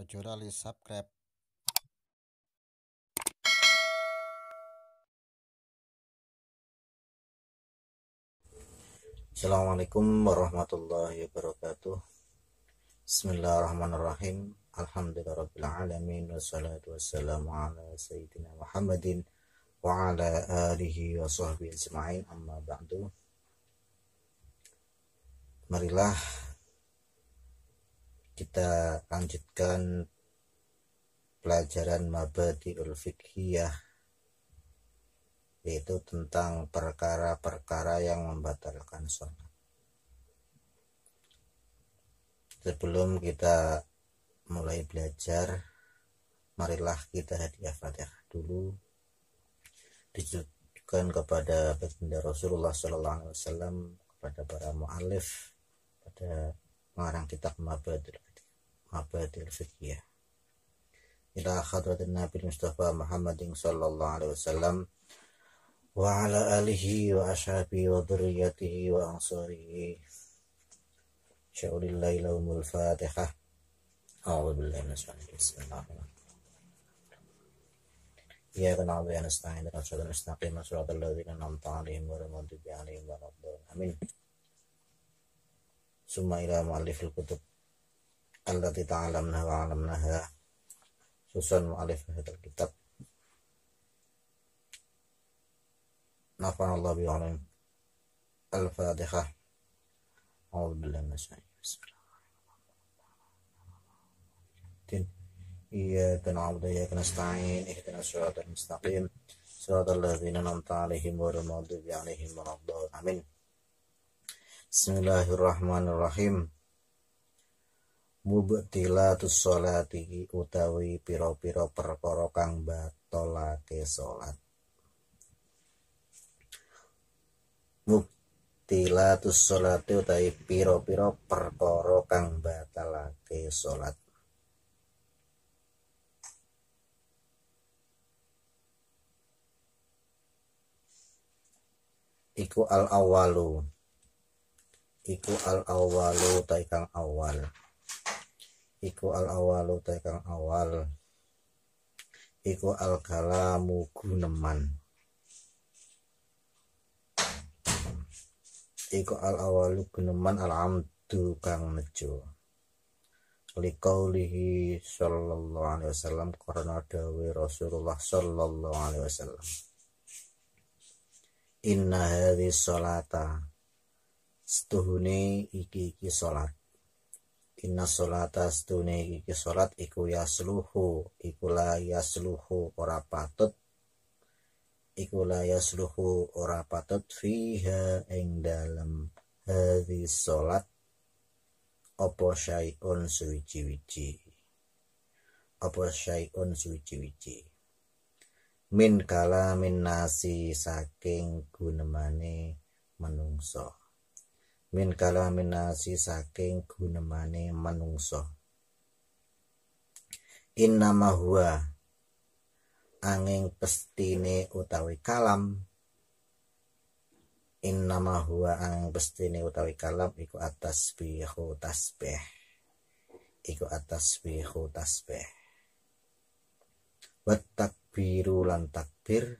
Ojo lali subscribe. Assalamualaikum warahmatullahi wabarakatuh. Bismillahirrahmanirrahim. Alhamdulillahirabbil alamin wassalatu wassalamu ala sayyidina Muhammadin wa ala alihi wa sahbihi ajma'in, amma ba'du. Marilah kita lanjutkan pelajaran Mabadi'ul Fiqhiyah, yaitu tentang perkara-perkara yang membatalkan sholat. Sebelum kita mulai belajar, marilah kita hadiah Fatihah dulu ditujukan kepada baginda Rasulullah SAW, kepada para mu'alif, pada pengarang kitab Mabadi'ul Fiqhiyah, ila hadratin Nabi Mustafa Muhammadin sallallahu alaihi wasallam wa ala alihi wa ashabihi wa dhurriyyatihi wa ansarihi. Sya'ulillahi lahumul Fatihah. A'udzu billahi minasyaitonir rajim. Bismillahirrahmanirrahim. Iyyaka na'budu wa iyyaka nasta'in. Ihdinas siratal mustaqim. Shiratal ladzina an'amta 'alaihim ghairil maghdubi 'alaihim waladdallin. Amin. Summa ila mu'allifil kutub allati ta'allamnaha wa 'allamnaha. Susun mu'allif hadzal kitab. Nafa'anallahu bi'ilmihi. Al-Fatihah. A'udzu billahi minasyaitonir rajim. Iyyaka na'budu wa iyyaka nasta'in. Ihdinas siratal mustaqim. Shiratal ladzina an'amta 'alaihim ghairil maghdubi 'alaihim waladdallin. Amin. Bismillahirrahmanirrahim. Mubtilatus sholati utawi pira-pira perkara kang batalake salat. Mubtilatus sholati utawi pira-pira perkara kang batalake salat. Iku al-awwalu. Iku al-awwalu utawi kang awal. Iku al-awwalu utawi kang awal. Iku al-kalamu guneman. Iku al-awwalu guneman al-amdu kang nejo. Liqaulihi sallallahu alaihi wasallam, karena dawe Rasulullah sallallahu alaihi wasallam. Inna hadhi sholata, setuhune iki salat. Inna sholata, setuhune iki salat, iku yasluhu, iku la yasluhu ora patut. Iku la yasluhu ora patut fiha ing dalem hadhi sholat apa syai'un suwiji-wiji. Apa syai'un suwiji-wiji. Min kalamin nasi, saking gunemane manungsa. Min kalamin nasi, saking gunemane manungsa. Innama huwa, angin pestine utawi kalam. Innama huwa, angin pestine utawi kalam, iku at-tasbihu tasbih. Iku at-tasbihu tasbih. Wat takbiru lan takbir.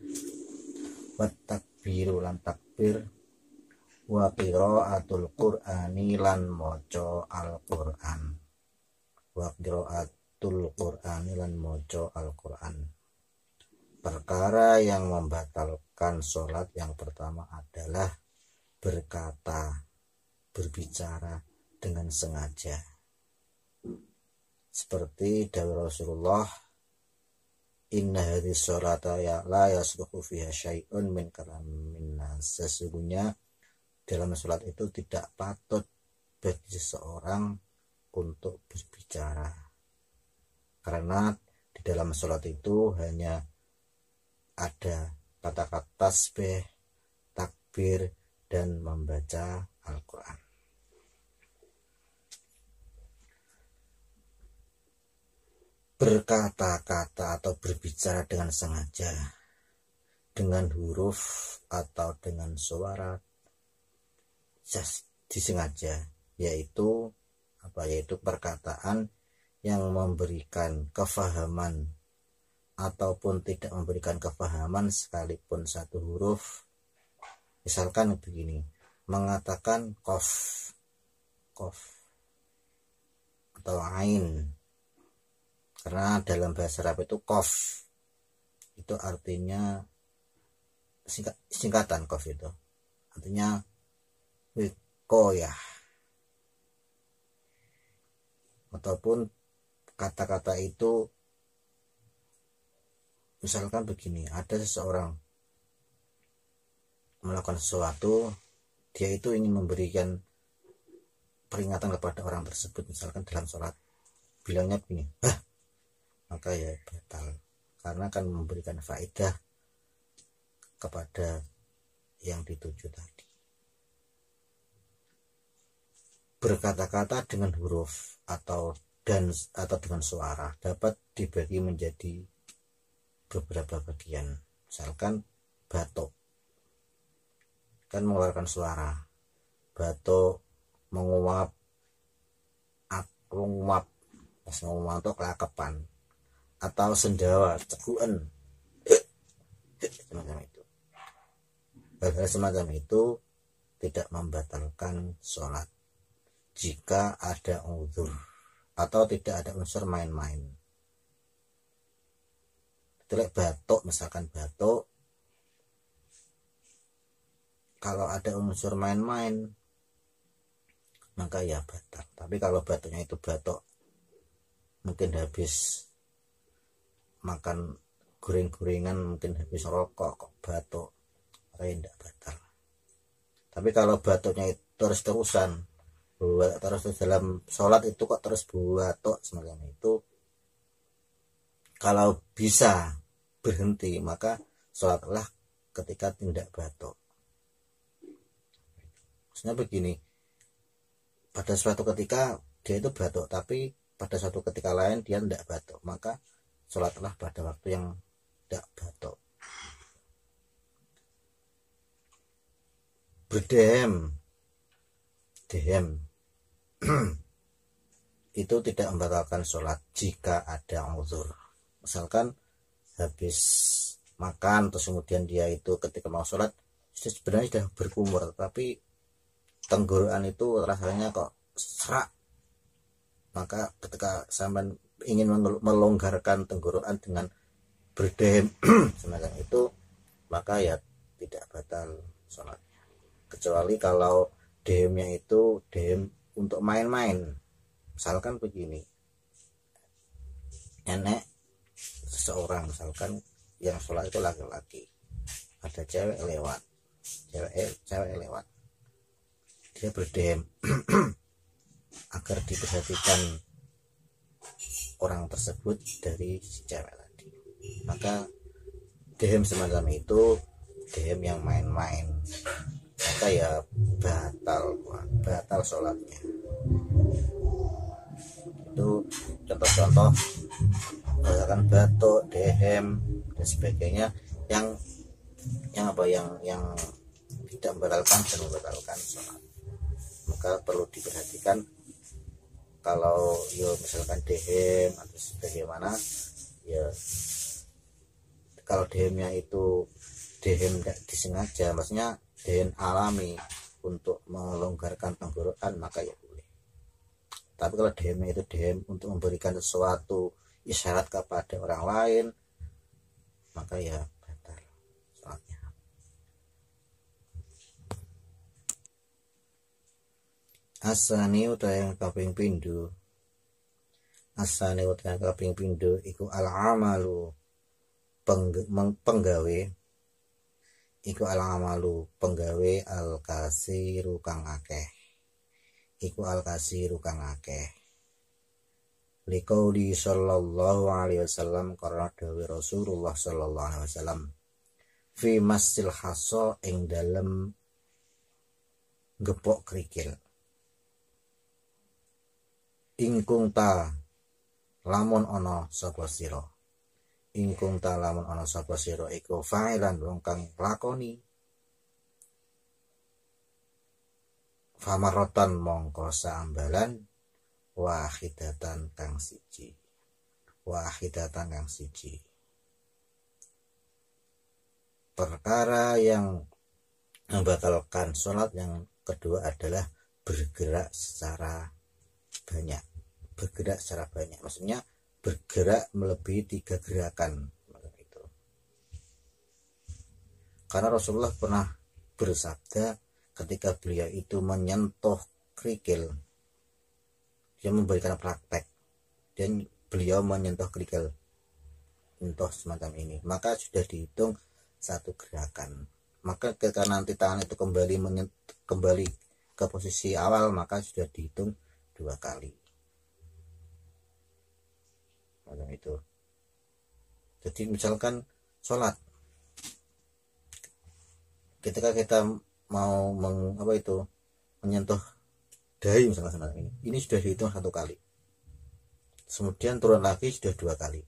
Wat takbiru lan takbir. Wa qiraatul qur'ani lan maca al-Qur'an. Wa qiraatul qur'ani lan maca al-Qur'an. Perkara yang membatalkan sholat yang pertama adalah berkata, berbicara dengan sengaja. Seperti dawuh Rasulullah, inna hadhihi sholata ya la yasluhu fiha syai'un min kalamin nas. Sesungguhnya dalam sholat itu tidak patut bagi seseorang untuk berbicara, karena di dalam sholat itu hanya ada kata-kata tasbih, takbir, dan membaca Al-Quran. Berkata-kata atau berbicara dengan sengaja, dengan huruf atau dengan suara disengaja, yaitu perkataan yang memberikan kefahaman ataupun tidak memberikan kefahaman sekalipun satu huruf. Misalkan begini, mengatakan qaf atau ain, karena dalam bahasa Arab itu qaf itu artinya singkatan, qaf itu artinya wikoyah, ataupun kata-kata itu misalkan begini, ada seseorang melakukan sesuatu, dia itu ingin memberikan peringatan kepada orang tersebut, misalkan dalam sholat bilangnya begini, maka ya batal, karena akan memberikan faedah kepada yang dituju tadi. Berkata-kata dengan huruf atau dengan suara dapat dibagi menjadi beberapa bagian. Misalkan batuk kan mengeluarkan suara, batuk, menguap pas ngomong itu kelakapan, atau sendawa, cekuan, semacam itu. Hal-hal semacam itu tidak membatalkan sholat jika ada uzur atau tidak ada unsur main-main. Jelek batuk, misalkan batuk, kalau ada unsur main-main maka ya batal. Tapi kalau batuknya itu batuk mungkin habis makan goreng-gorengan, mungkin habis rokok kok batuk, maka ya tidak batal. Tapi kalau batuknya itu terus-terusan, terus dalam sholat itu kok terus batuk semacam itu, kalau bisa berhenti maka sholatlah ketika tidak batuk. Maksudnya begini, pada suatu ketika dia itu batuk, tapi pada suatu ketika lain dia tidak batuk, maka sholatlah pada waktu yang tidak batuk. Berdehem itu tidak membatalkan sholat jika ada uzur. Misalkan habis makan terus kemudian dia itu ketika mau sholat sebenarnya sudah berkumur, tapi tenggorokan itu rasanya kok serak, maka ketika sampai ingin melonggarkan tenggorokan dengan berdehem semacam itu, maka ya tidak batal sholatnya, kecuali kalau dehemnya itu dehem untuk main-main. Misalkan begini, nenek seseorang, misalkan yang sholat itu laki-laki, ada cewek lewat, dia berdehem agar diperhatikan orang tersebut dari si cewek tadi, maka dehem semacam itu dehem yang main-main, maka ya batal sholatnya. Itu contoh-contoh misalkan batuk, dehem dan sebagainya yang tidak membatalkan dan membatalkan sholat. Maka perlu diperhatikan kalau misalkan dehem atau sebagaimana, ya kalau dehemnya itu dehem tidak disengaja, maksudnya dehem alami untuk melonggarkan tenggorokan, maka ya boleh. Tapi kalau dehemnya itu dehem untuk memberikan sesuatu isyarat kepada orang lain, maka ya batal sholatnya. Asani utawa kaping pindho. Asani utawa kaping pindho iku al-amalu penggawe, iku al-amalu penggawe al-kasiru kang akeh. Iku al-kasiru kang akeh. Liqauli sallallahu alaihi wasallam, karena dawuh Rasulullah sallallahu alaihi wasallam, fi masil haso ing dalem gepok krikil. Ingkung ta lamun ana sapa sira, ingkung ta lamun ana sapa sira iku fa'ilan wong kang lakoni, famaratan mongko saambalan, wahidatan kang siji. Wahidatan kang siji. Perkara yang membatalkan sholat yang kedua adalah bergerak secara banyak. Bergerak secara banyak, maksudnya bergerak melebihi 3 gerakan. Itu. Karena Rasulullah pernah bersabda ketika beliau itu menyentuh kerikil, dia memberikan praktek dan beliau menyentuh kerikil, menyentuh semacam ini, maka sudah dihitung 1 gerakan. Maka ketika nanti tangan itu kembali ke posisi awal, maka sudah dihitung 2 kali. Macam itu. Jadi misalkan sholat, ketika kita mau menyentuh dahi misalkan ini sudah dihitung 1 kali, kemudian turun lagi sudah 2 kali.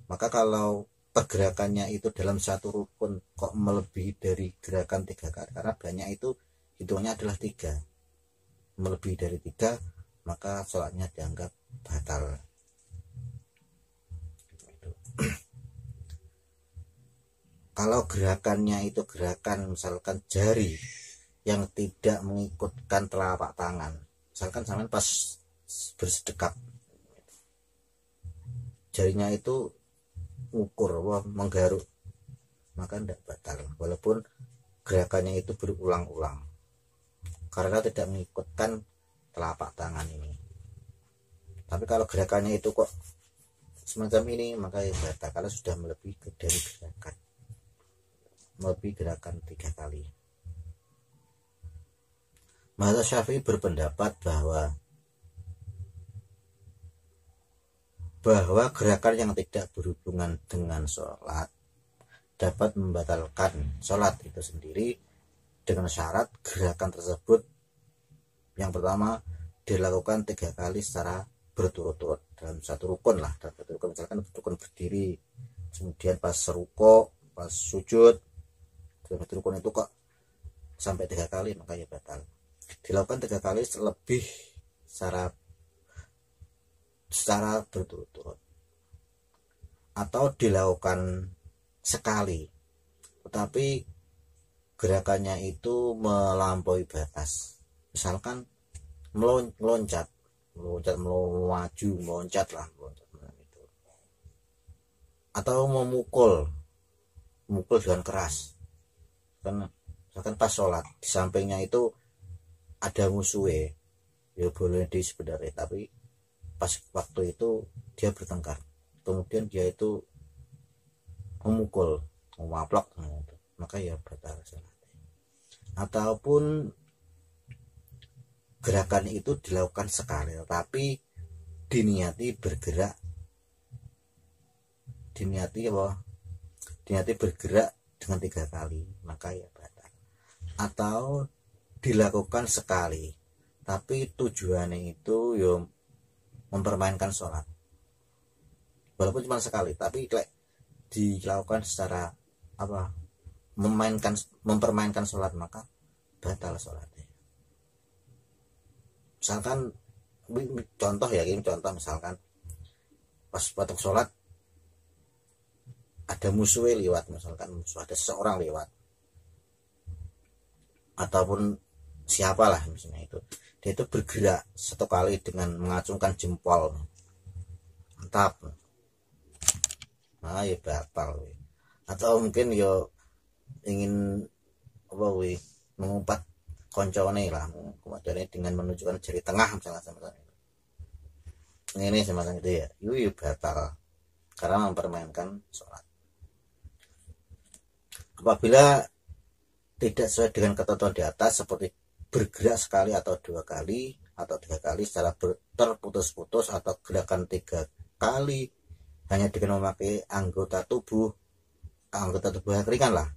Maka kalau pergerakannya itu dalam satu rukun kok melebihi dari gerakan 3 kali, karena banyak itu hitungnya adalah 3, melebihi dari 3, maka sholatnya dianggap batal. Kalau gerakannya itu gerakan misalkan jari yang tidak mengikutkan telapak tangan, misalkan sampai pas bersedekap jarinya itu ukur, menggaruk, maka tidak batal walaupun gerakannya itu berulang-ulang karena tidak mengikutkan telapak tangan ini. Tapi kalau gerakannya itu kok semacam ini, maka ya batal kalau sudah melebihi dari gerakan, melebihi gerakan 3 kali. Mazhab Syafi'i berpendapat bahwa gerakan yang tidak berhubungan dengan sholat dapat membatalkan sholat itu sendiri, dengan syarat gerakan tersebut yang pertama dilakukan 3 kali secara berturut-turut dalam satu rukun lah, dalam satu rukun, misalkan rukun berdiri, kemudian pas ruko, pas sujud, dalam satu rukun itu kok sampai 3 kali, maka ya batal. Dilakukan 3 kali lebih secara berturut-turut, atau dilakukan sekali tetapi gerakannya itu melampaui batas, misalkan meloncat itu, atau memukul dengan keras. Kan misalkan pas sholat di sampingnya itu ada musuhnya, ya boleh di sebenarnya, tapi pas waktu itu dia bertengkar, kemudian dia itu memukul, memaplok, maka ya batal sholat. Ataupun gerakan itu dilakukan sekali tapi diniati bergerak, diniati bergerak dengan 3 kali, maka ya batal. Atau dilakukan sekali tapi tujuannya itu ya mempermainkan sholat, walaupun cuma sekali tapi dilakukan secara mempermainkan sholat, maka batal sholatnya. Misalkan contoh misalkan pas waktu sholat ada musuhnya lewat, misalkan ada seseorang lewat ataupun siapalah misalnya itu, dia itu bergerak 1 kali dengan mengacungkan jempol, mantap, nah ya batal. Atau mungkin yo ingin mengumpat koncone lah, kemudian dengan menunjukkan jari tengah misalnya ini semacam itu ya, itu batal karena mempermainkan sholat. Apabila tidak sesuai dengan ketentuan di atas seperti bergerak sekali atau 2 kali atau 3 kali secara terputus-putus, atau gerakan 3 kali hanya dengan memakai anggota tubuh yang ringan lah,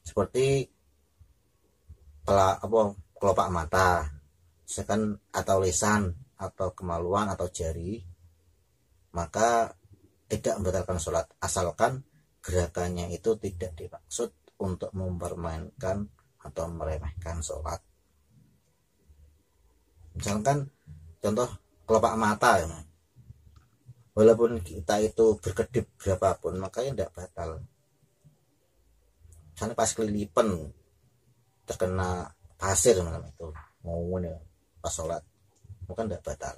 seperti kelopak mata misalkan, atau lisan, atau kemaluan, atau jari, maka tidak membatalkan sholat asalkan gerakannya itu tidak dimaksud untuk mempermainkan atau meremehkan sholat. Misalkan contoh kelopak mata ya, walaupun kita itu berkedip berapapun makanya tidak batal. Misalnya pas kelilipan terkena pasir malam itu mau ya pas sholat bukan tidak batal.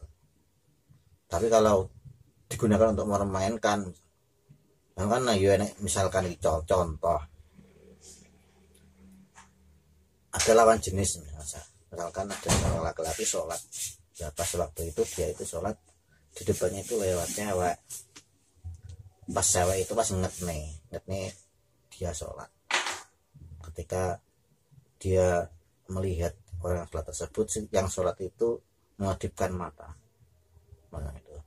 Tapi kalau digunakan untuk meremainkan kan ya misalkan contoh ada lawan jenis misalkan ada seorang laki-laki sholat ya pas waktu itu dia itu sholat di depannya itu lewat cewek, pas cewek itu pas nget nih dia sholat, ketika dia melihat orang sholat tersebut yang sholat itu mengedipkan mata macam itu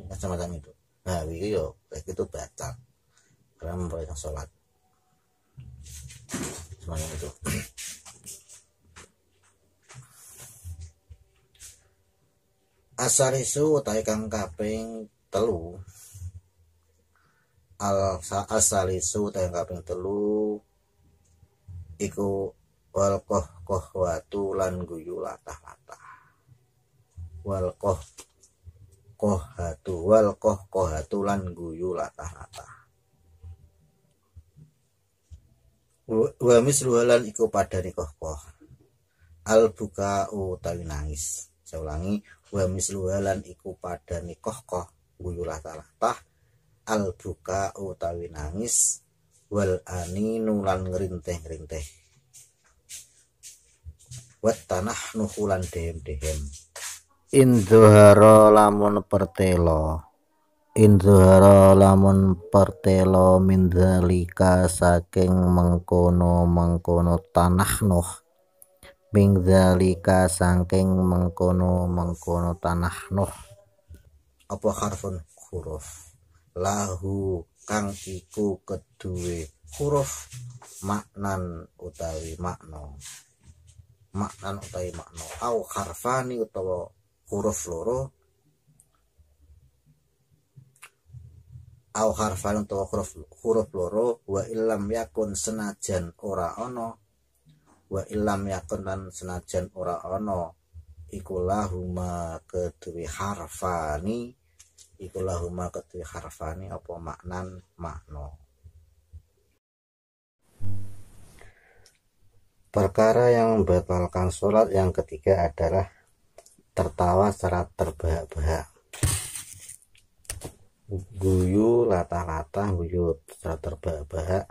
macam itu, nah itu kayak gitu batal karena memperoleh sholat semuanya itu. Asarisu utawi kang kaping telu, asalisu utawi kaping telu iku wal kohwatu lan guyu latah-latah. Wal kohhatu lan guyu latah-latah. Wa misluhalan iku padane kohkoh. Al buka utawi nangis. Saya ulangi, wa misluhalan iku padane kohkoh guyu latah-latah. Al buka utawi nangis. Wal aninu lan ngerinteh-ngerinteh. Wat tanah nuhulan dehem-dehem. Indzuhara lamun pertelo mindzalika saking mengkono tanah nuh, mindzalika saking mengkono tanah nuh apa harfun huruf lahu kang iku kedue huruf maknan utawi makna au harfani utawa huruf loro au harfan utawa huruf loro wa illam yakun senajan ora ana iku lahuma kedue harfani apa maknan makna. Perkara yang membatalkan sholat yang ketiga adalah tertawa secara terbahak-bahak, guyu latah-latah, guyu secara terbahak-bahak,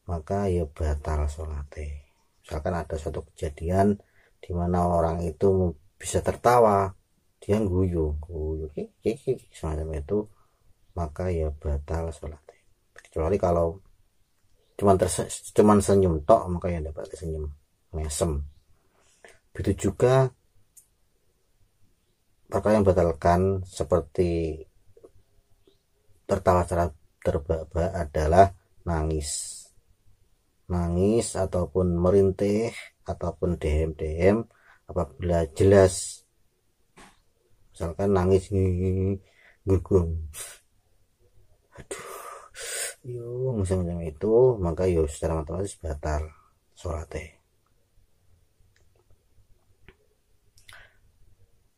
maka ya batal sholatnya. Misalkan ada suatu kejadian di mana orang itu bisa tertawa, dia guyu semacam itu, maka ya batal sholatnya. Kecuali kalau cuman senyum tok, maka ya dapat senyum mesem. Begitu juga perkara yang batalkan seperti tertawa secara terbahak-bahak adalah nangis ataupun merintih ataupun dehem apabila jelas, misalkan nangis gurung macam itu, maka secara otomatis batal sholatnya.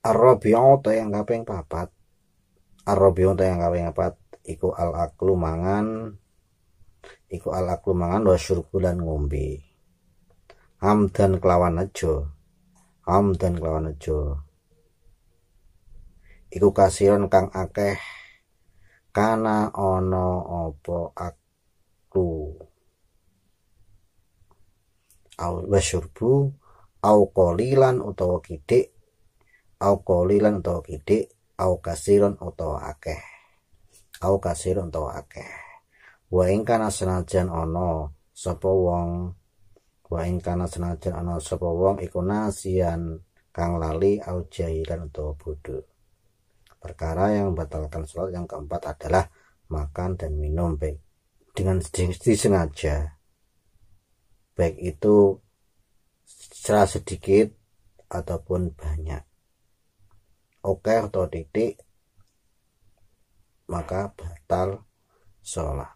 Ar-rabi'u yang kaping 4 iku al-aklu mangan wa syurbu lan ngombe hamdan kelawan nejo iku kasiron kang akeh kana ana apa aklu au wa syurbu au qalilan utawa kidik au kasiron utawa akeh wa ing kana senajan ana sapa wong iku nasian kang lali au jahilan utawa bodoh. Perkara yang membatalkan sholat yang keempat adalah makan dan minum baik dengan disengaja, baik itu secara sedikit ataupun banyak, oke atau titik, maka batal sholat.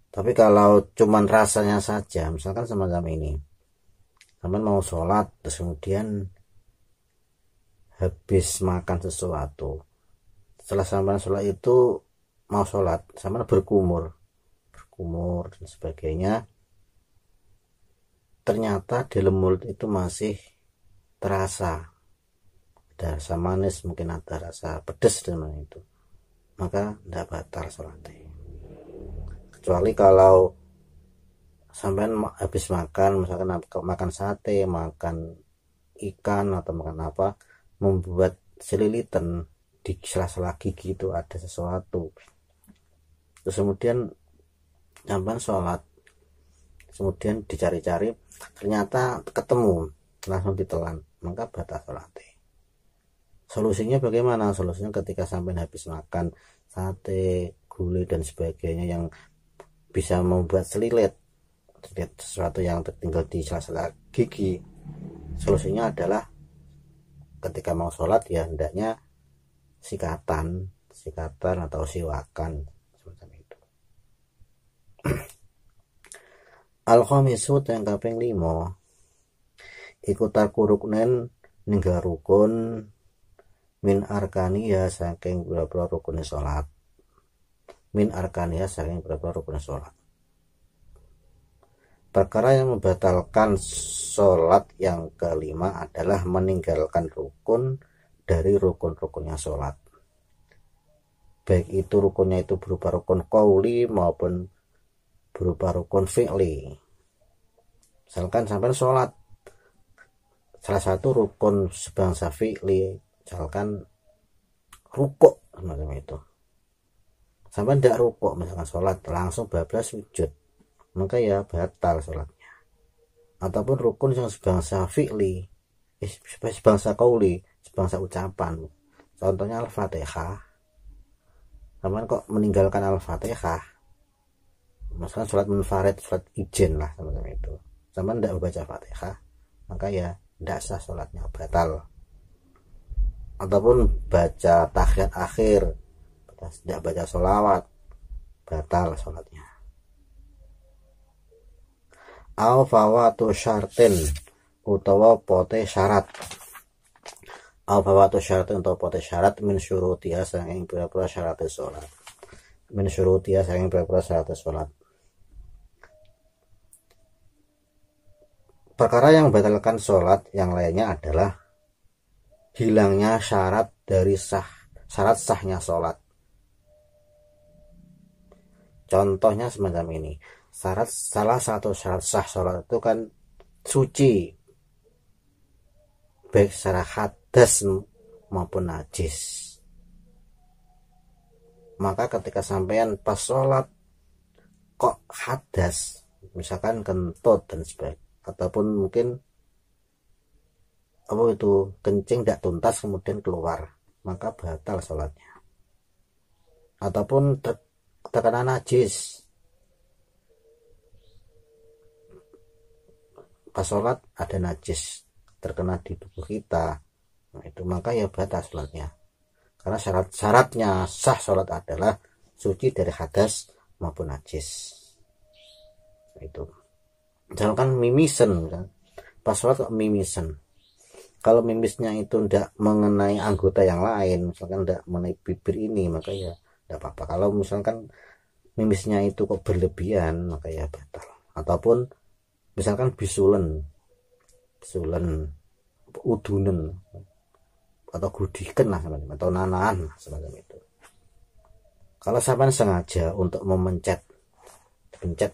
Tapi kalau cuman rasanya saja, misalkan semacam ini, sampean mau sholat terus kemudian habis makan sesuatu, setelah sampean sholat itu mau sholat sampean berkumur dan sebagainya, ternyata di dalam mulut itu masih terasa ada rasa manis, mungkin ada rasa pedas dan itu, maka tidak batal sholatnya. Kecuali kalau sampean habis makan, misalkan makan sate, makan ikan atau makan apa, membuat selilitan di sela-sela gigi itu ada sesuatu, terus kemudian sampean sholat, kemudian dicari-cari ternyata ketemu, langsung ditelan, maka batal sholatnya. Solusinya bagaimana? Solusinya ketika sampai habis makan sate, gulai dan sebagainya yang bisa membuat selilit sesuatu yang tertinggal di sela-sela gigi, solusinya adalah ketika mau sholat ya hendaknya sikatan atau siwakan semacam itu. Al-khamisu yang kaping 5 iku tarku ruknen ninggal rukun min arkaniya saking pira-pira rukun salat. Min arkaniya saking pira-pira rukun salat. Perkara yang membatalkan sholat yang kelima adalah meninggalkan rukun dari rukun-rukunnya sholat, baik itu rukunnya itu berupa rukun qauli maupun berupa rukun fi'li. Misalkan sampai sholat salah satu rukun sebangsa fi'li, misalkan rukuk semacam itu, sampai tidak rukuk, misalkan sholat langsung bablas sujud, maka ya batal sholatnya. Ataupun rukun yang sebangsa fi'li, sebangsa qauli, sebangsa ucapan, contohnya Al-Fatihah, sampai kok meninggalkan Al-Fatihah, misalkan sholat munfarid, sholat ijen lah semacam itu, sampai tidak membaca Fatihah, maka ya tidak sah sholatnya, batal. Ataupun baca tahiyat akhir, tidak baca sholawat, batal sholatnya. Au fawatu syartin utawa pote syarat. Au fawatu syartin utawa pote syarat min syurutiha saking pira-pira syarat sholat. Min syurutiha saking pira-pira syarat sholat. Perkara yang membatalkan sholat yang lainnya adalah hilangnya syarat dari syarat sahnya sholat. Contohnya semacam ini. Salah satu syarat sah sholat itu kan suci, baik secara hadas maupun najis. Maka ketika sampean pas sholat kok hadas, misalkan kentut dan sebagainya, ataupun mungkin apa itu kencing tidak tuntas kemudian keluar, maka batal sholatnya. Ataupun terkena najis, pas sholat ada najis terkena di tubuh kita, nah itu maka ya batal sholatnya, karena syaratnya sah sholat adalah suci dari hadas maupun najis. Itu misalkan mimisen kan, pas sholat kok mimisen, kalau mimisnya itu tidak mengenai anggota yang lain, misalkan tidak mengenai bibir ini, maka ya tidak apa-apa. Kalau misalkan mimisnya itu kok berlebihan, maka ya batal. Ataupun misalkan bisulen, udunen, atau gudiken lah semacam, atau nanahan semacam itu. Kalau sampai sengaja untuk pencet,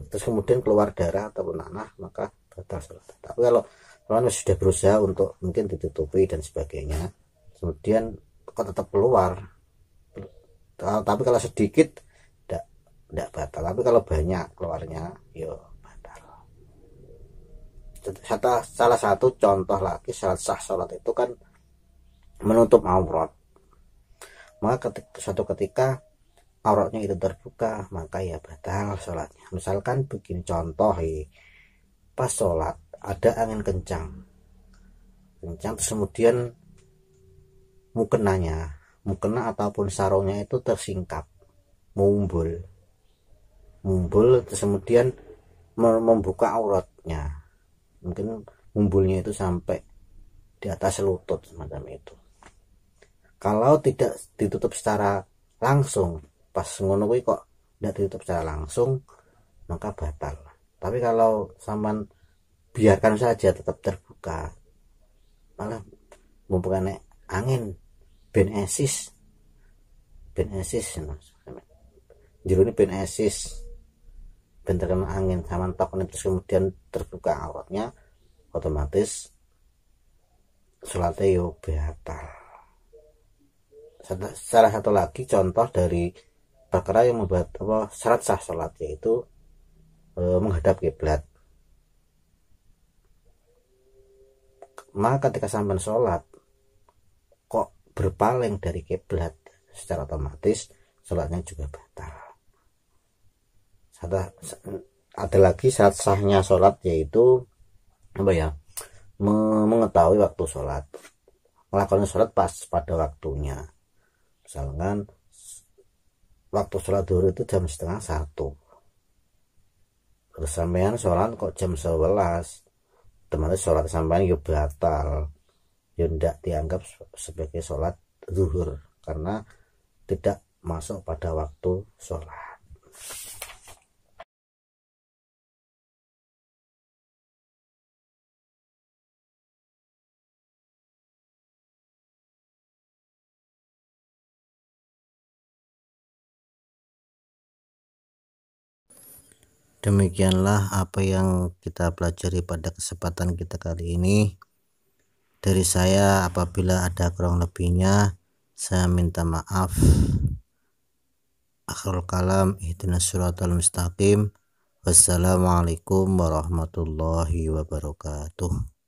terus kemudian keluar darah ataupun nanah, maka batal sholat. Tapi kalau sudah berusaha untuk mungkin ditutupi dan sebagainya, kemudian kok tetap keluar, tapi kalau sedikit tidak batal, tapi kalau banyak keluarnya yo batal. Salah satu contoh lagi syarat sah sholat itu kan menutup aurat, maka suatu ketika auratnya itu terbuka, maka ya batal sholatnya. Misalkan begini contoh, pas sholat ada angin kencang terus kemudian mukena ataupun sarungnya itu tersingkap, mumbul terus kemudian membuka auratnya, mungkin ngumpulnya itu sampai di atas lutut semacam itu. Kalau tidak ditutup secara langsung, pas ngono kuwi kok tidak ditutup secara langsung, maka batal. Tapi kalau sampean biarkan saja tetap terbuka, malah mumpung enek angin ben esis jero ini ben esis ben terkena angin sama tok terus kemudian terbuka auratnya, otomatis sholatnya yo batal. Salah satu lagi contoh dari perkara yang membuat syarat sah sholat, yaitu menghadap kiblat. Maka ketika sampai sholat kok berpaling dari kiblat, secara otomatis sholatnya juga batal. Ada lagi syarat sahnya sholat, yaitu mengetahui waktu sholat, melakukan sholat pas pada waktunya. Misalkan waktu sholat zuhur itu jam 12:30, terus sampean sholat kok jam 11, otomatis sholat sampean yo batal, yo ndak dianggap sebagai sholat zuhur karena tidak masuk pada waktu sholat. Demikianlah apa yang kita pelajari pada kesempatan kita kali ini. Dari saya, apabila ada kurang lebihnya, saya minta maaf. Akhirul kalam, ihdinas siratal mustaqim. Wassalamualaikum warahmatullahi wabarakatuh.